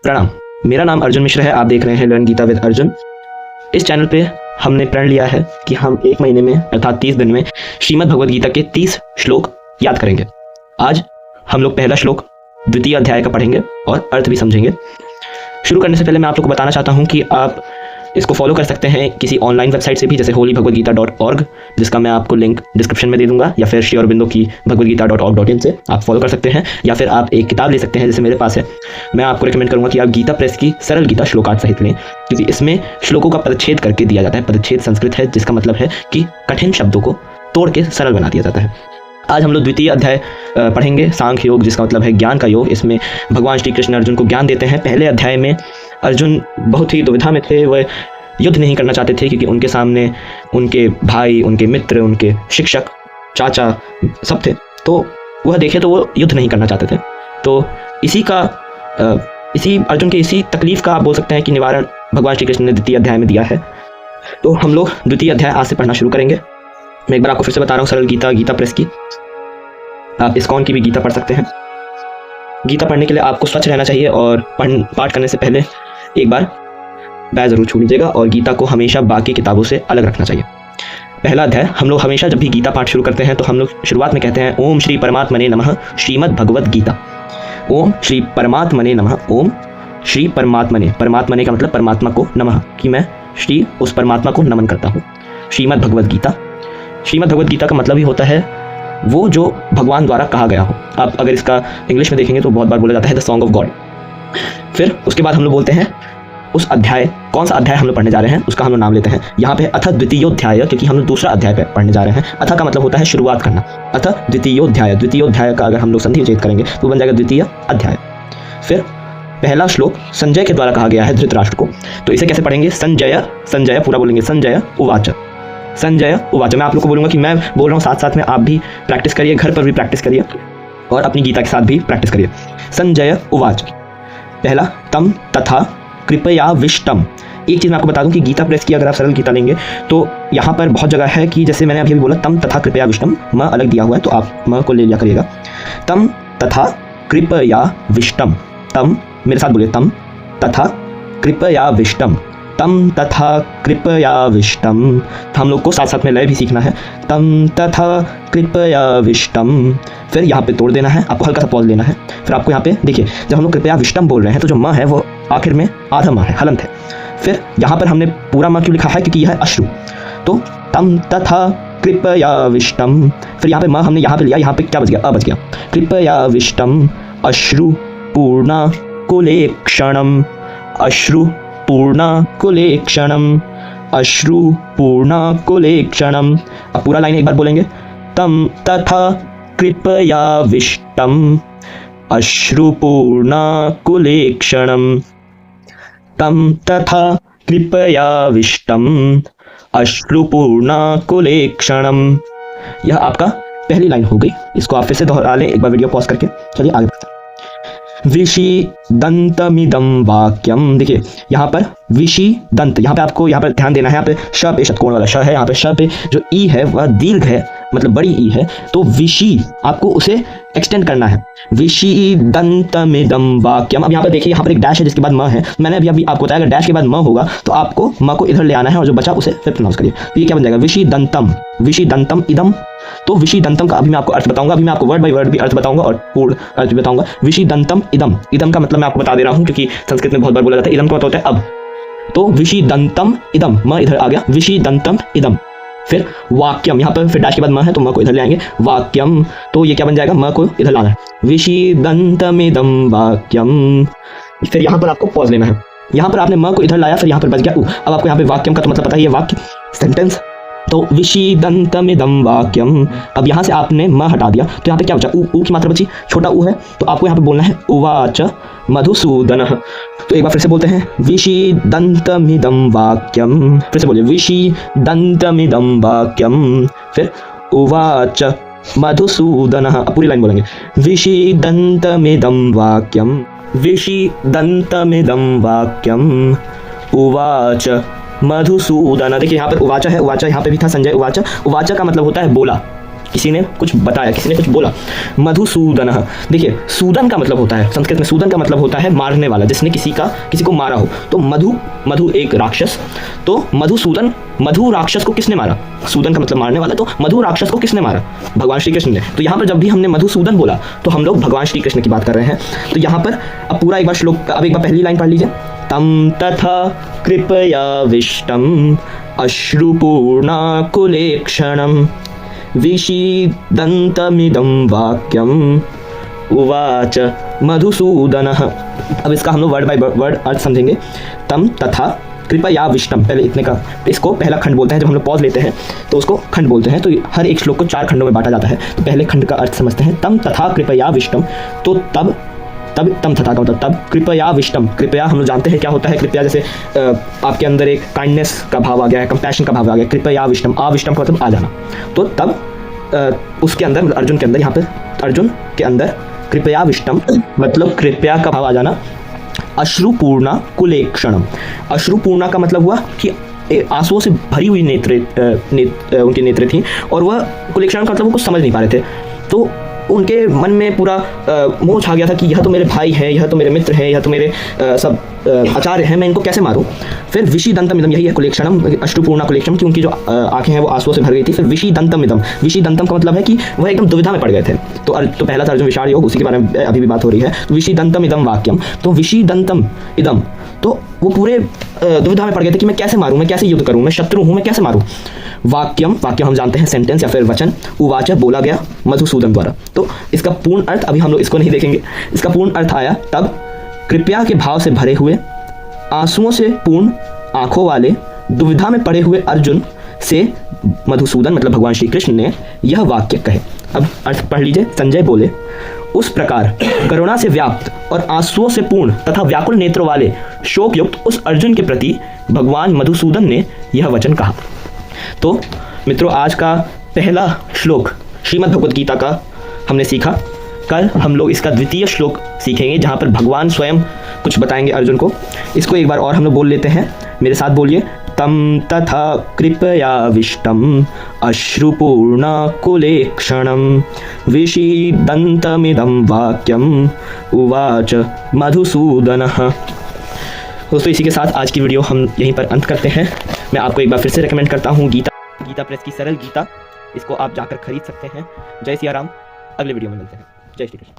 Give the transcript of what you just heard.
प्रणाम, मेरा नाम अर्जुन मिश्र है। आप देख रहे हैं लर्न गीता विद अर्जुन। इस चैनल पे हमने प्रण लिया है कि हम एक महीने में अर्थात 30 दिन में श्रीमद् भगवद गीता के 30 श्लोक याद करेंगे। आज हम लोग पहला श्लोक द्वितीय अध्याय का पढ़ेंगे और अर्थ भी समझेंगे। शुरू करने से पहले मैं आप लोग को बताना चाहता हूँ कि आप इसको फॉलो कर सकते हैं किसी ऑनलाइन वेबसाइट से भी, जैसे holyBhagavadGita.org, जिसका मैं आपको लिंक डिस्क्रिप्शन में दे दूंगा, या फिर श्री अरबिंदो की भगवदगीता.org.in से आप फॉलो कर सकते हैं, या फिर आप एक किताब ले सकते हैं जैसे मेरे पास है। मैं आपको रिकमेंड करूंगा कि आप गीता प्रेस की सरल गीता श्लोकार्थ सहित लें, क्योंकि इसमें श्लोकों का पदच्छेद करके दिया जाता है। पदच्छेद संस्कृत है, जिसका मतलब है कि कठिन शब्दों को तोड़ के सरल बना दिया जाता है। आज हम लोग द्वितीय अध्याय पढ़ेंगे, सांख्य योग, जिसका मतलब है ज्ञान का योग। इसमें भगवान श्री कृष्ण अर्जुन को ज्ञान देते हैं। पहले अध्याय में अर्जुन बहुत ही दुविधा में थे, वह युद्ध नहीं करना चाहते थे क्योंकि उनके सामने उनके भाई, उनके मित्र, उनके शिक्षक, चाचा सब थे। तो वह देखे तो वो युद्ध नहीं करना चाहते थे। तो इसी अर्जुन के इसी तकलीफ का आप बोल सकते हैं कि निवारण भगवान श्री कृष्ण ने द्वितीय अध्याय में दिया है। तो हम लोग द्वितीय अध्याय आज से पढ़ना शुरू करेंगे। मैं एक बार आपको फिर से बता रहा हूँ, सरल गीता, गीता प्रेस की। आप इस्कॉन की भी गीता पढ़ सकते हैं। गीता पढ़ने के लिए आपको स्वच्छ रहना चाहिए और पाठ करने से पहले एक बार बैग जरूर छू लीजिएगा, और गीता को हमेशा बाकी किताबों से अलग रखना चाहिए। पहला अध्याय, हम लोग हमेशा जब भी गीता पाठ शुरू करते हैं तो हम लोग शुरुआत में कहते हैं ओम श्री परमात्मने नमः श्रीमद् भगवद गीता। ओम श्री परमात्मने नमः। ओम श्री परमात्मने, परमात्मने का मतलब परमात्मा को नमः, कि मैं श्री उस परमात्मा को नमन करता हूँ। श्रीमद् भगवद गीता, श्रीमद् भगवद गीता का मतलब ही होता है वो जो भगवान द्वारा कहा गया हो। आप अगर इसका इंग्लिश में देखेंगे तो बहुत बार बोला जाता है द सॉन्ग ऑफ गॉड। फिर उसके बाद हम लोग बोलते हैं उस अध्याय, कौन सा अध्याय हम लोग पढ़ने जा रहे हैं उसका हम लोग नाम लेते हैं। यहाँ पे अथ द्वितीयोध्याय, क्योंकि हम लोग दूसरा अध्याय पे पढ़ने जा रहे हैं। अथ का मतलब होता है शुरुआत करना। अथ द्वितीयोध्याय, द्वितीयोध्याय का अगर हम लोग संधि विच्छेद करेंगे तो बन जाएगा द्वितीय अध्याय। फिर पहला श्लोक संजय के द्वारा कहा गया है धृतराष्ट्र को, तो इसे कैसे पढ़ेंगे? संजय, संजय पूरा बोलेंगे, संजय उवाच, संजय उवाच। मैं आप लोग को बोलूँगा कि मैं बोल रहा हूँ, साथ साथ में आप भी प्रैक्टिस करिए, घर पर भी प्रैक्टिस करिए और अपनी गीता के साथ भी प्रैक्टिस करिए। संजय उवाच, पहला तम तथा कृपया विष्टम। एक चीज़ मैं आपको बता दूं कि गीता प्रेस की अगर आप सरल गीता लेंगे तो यहाँ पर बहुत जगह है कि जैसे मैंने अभी बोला तम तथा कृपया विष्टम, म अलग दिया हुआ है तो आप म को ले लिया करिएगा। तम तथा कृपया विष्टम, तम मेरे साथ बोलिए, तम तथा कृपया विष्टम, तम तथा कृपया विष्टम। हम लोग को साथ साथ में लय भी सीखना है। तम तथा कृपया विष्टम, फिर यहाँ पे तोड़ देना है, आपको हल्का सा पॉज लेना है। फिर आपको यहाँ पे देखिए, जब हम लोग कृपया विष्टम बोल रहे हैं तो जो म है वो आखिर में आधा म है, हलंत है। फिर यहाँ पर हमने पूरा म क्यों लिखा है? क्योंकि यह है अश्रु। तो तम तथा कृपया विष्टम, फिर यहाँ पे म हमने यहाँ पे लिया, यहाँ पे क्या बच गया? अ बच गया। कृपया विष्टम अश्रु पूर्णा कुलेक्षणम, अश्रु पूर्णा कुलेक्षणम, अश्रु पूर्णा कुलेक्षणम। अब पूरा लाइन एक बार बोलेंगे, तम तथा कृपया विष्टम अश्रु पूर्णा कुलेक्षणम, तम तथा कृपया विष्टम अश्रु पूर्णा कुलेक्षणम। यह आपका पहली लाइन हो गई। इसको आप फिर से दोहरा लें एक बार वीडियो पॉज करके। चलिए आगे बढ़ते हैं। विषि दंतमिदम वाक्यम, देखिए यहाँ पर विषि दंत, यहाँ पे आपको यहाँ पर ध्यान देना है। यहाँ पे श पे षटकोण वाला श है, यहाँ पे श पे जो ई है वह दीर्घ है, मतलब बड़ी ई है, तो विषि आपको उसे एक्सटेंड करना है। विषि दंतमिदम वाक्यम। अब यहाँ पर देखिए, यहाँ पर एक डैश है जिसके बाद म है। मैंने अभी आपको बताया अगर डैश के बाद म होगा तो आपको म को इधर ले आना है और जो बचा उसे फिर प्रोनाउंस करिए। तो ये क्या बन जाएगा? विषि दंतम, विषि दंतम इदम। तो विषि दंतम का अभी मैं आपको अर्थ बताऊंगा, अभी मैं आपको वर्ड बाय वर्ड भी अर्थ बताऊंगा और पूर्ण अर्थ भी बताऊंगा। विषि दंतम इदम, इदम का मतलब मैं आपको बता दे रहा हूँ क्योंकि संस्कृत में बहुत बार बोला जाता है। इदम का मतलब होता है अब, तो विषि दंतम इदम, म इधर आ गया, विषि दंतम इदम। फिर वाक्यम, यहाँ पर फिर डैश के बाद म है तो म को इधर ले आएंगे, वाक्यम। तो ये क्या बन जाएगा? म को इधर लाना है, विषि दंतमिदम वाक्यम। फिर यहाँ पर आपको पॉज लेना है। यहाँ पर आपने म को इधर लाया, फिर यहाँ पर बच गया उ। अब आपको यहाँ पे वाक्यम का तो मतलब पता ही है, वाक्य, सेंटेंस। तो विषि दंतमिदम वाक्यम। अब यहाँ से आपने म हटा दिया तो यहाँ पे क्या बचा? उ की मात्रा बची, छोटा उ है, तो आपको यहाँ पे बोलना है उवाच मधुसूदन। तो एक बार फिर से बोलते हैं, विषि दंतमिदम वाक्यम। फिर से बोलिए, विषि दंतमिदम वाक्यम, फिर उवाच मधुसूदन। पूरी लाइन बोलेंगे, विषि दंतमिदम वाक्यम, विषि दंतमिदम वाक्यम उवाच मधुसूदन। देखिए यहाँ पर उवाचा है, उवाचा यहाँ पे भी था, संजय उवाचा। उवाचा का मतलब होता है बोला, किसी ने कुछ बताया, किसी ने कुछ बोला। मधुसूदन, देखिए सूदन का मतलब होता है, संस्कृत में सूदन का मतलब होता है मारने वाला, जिसने किसी को मारा हो। तो मधु एक राक्षस, तो मधुसूदन, मधु राक्षस को किसने मारा? सूदन का मतलब मारने वाला, तो मधु राक्षस को किसने मारा? भगवान श्री कृष्ण ने। तो यहाँ पर जब भी हमने मधुसूदन बोला तो हम लोग भगवान श्री कृष्ण की बात कर रहे हैं। तो यहाँ पर अब पूरा एक बार श्लोक, अब एक बार पहली लाइन पढ़ लीजिए। तम तथा कृपयाविष्टम् अश्रुपूर्णाकुलेक्षणम् विषीदन्तमिदं वाक्यम् उवाच मधुसूदनः। अब इसका हम लोग वर्ड बाय वर्ड अर्थ समझेंगे। तम तथा कृपयाविष्टम्, पहले इतने का, इसको पहला खंड बोलते हैं। जब हम लोग पॉज लेते हैं तो उसको खंड बोलते हैं। तो हर एक श्लोक को 4 खंडों में बांटा जाता है। तो पहले खंड का अर्थ समझते हैं। तम तथा कृपयाविष्टम्, तो तब तम तथा का मतलब तब, कृपयाविष्टम्, कृपया हम लोग जानते हैं क्या होता है। कृपया जैसे आपके अंदर एक काइंडनेस का भाव आ गया है, कंपैशन का भाव आ गया, कृपयाविष्टम्, आविष्टम का मतलब आ जाना। तो तब उसके अंदर, अर्जुन के अंदर, यहाँ पर अर्जुन के अंदर कृपयाविष्टम् मतलब कृपया का भाव आ जाना। अश्रुपूर्णा कुलेक्षणम, अश्रुपूर्णा का मतलब हुआ कि आंसुओं से भरी हुई उनके नेत्र थी, और वह कुलेक्षण का मतलब वो कुछ समझ नहीं पा रहे थे। तो उनके मन में पूरा मोह छा गया था कि यह तो मेरे भाई हैं, यह तो मेरे मित्र हैं, यह तो मेरे सब आचार्य हैं, मैं इनको कैसे मारूं। फिर विषीदंतम इदम, यही है कुलेक्षणम, अश्रुपूर्णा कुलेक्षणम, कि उनकी जो आंखें हैं वो आंसुओं से भर गई थी। फिर विषीदंतम इदम, विषीदंतम का मतलब है कि वह एकदम दुविधा में पड़ गए थे। तो पहला था अर्जुन विषाद योग, उसी के बारे में अभी भी बात हो रही है। तो विषीदंतम इदम वाक्यम, तो विषीदंतम इदम, तो वो पूरे दुविधा में पड़ गए थे कि मैं कैसे मारूं, मैं कैसे युद्ध करूं, मैं शत्रु हूं, मैं कैसे मारूं। वाक्यम हम जानते हैं सेंटेंस या फिर वचन। उवाच बोला गया मधुसूदन द्वारा। तो इसका पूर्ण अर्थ अभी हम लोग इसको नहीं देखेंगे। इसका पूर्ण अर्थ आया तब कृपया के भाव से भरे हुए, आंसुओं से पूर्ण आंखों वाले, दुविधा में पड़े हुए अर्जुन से मधुसूदन मतलब भगवान श्री कृष्ण ने यह वाक्य कहे। अब अर्थ पढ़ लीजिए। संजय बोले, उस प्रकार करुणा से व्याप्त और आंसुओं से पूर्ण तथा व्याकुल नेत्रों वाले शोक युक्त उस अर्जुन के प्रति भगवान मधुसूदन ने यह वचन कहा। तो मित्रों, आज का पहला श्लोक श्रीमद् भगवद गीता का हमने सीखा। कल हम लोग इसका द्वितीय श्लोक सीखेंगे, जहाँ पर भगवान स्वयं कुछ बताएंगे अर्जुन को। इसको एक बार और हम लोग बोल लेते हैं, मेरे साथ बोलिए। तम तथा कृपयाविष्टम् अश्रुपूर्णाकुलेक्षणम् विषीदन्तमिदं वाक्यम् उवाच मधुसूदनः। दोस्तों, इसी के साथ आज की वीडियो हम यहीं पर अंत करते हैं। मैं आपको एक बार फिर से रेकमेंड करता हूँ गीता प्रेस की सरल गीता, इसको आप जाकर खरीद सकते हैं। जय सिया राम। अगले वीडियो में मिलते हैं। जय श्री कृष्ण।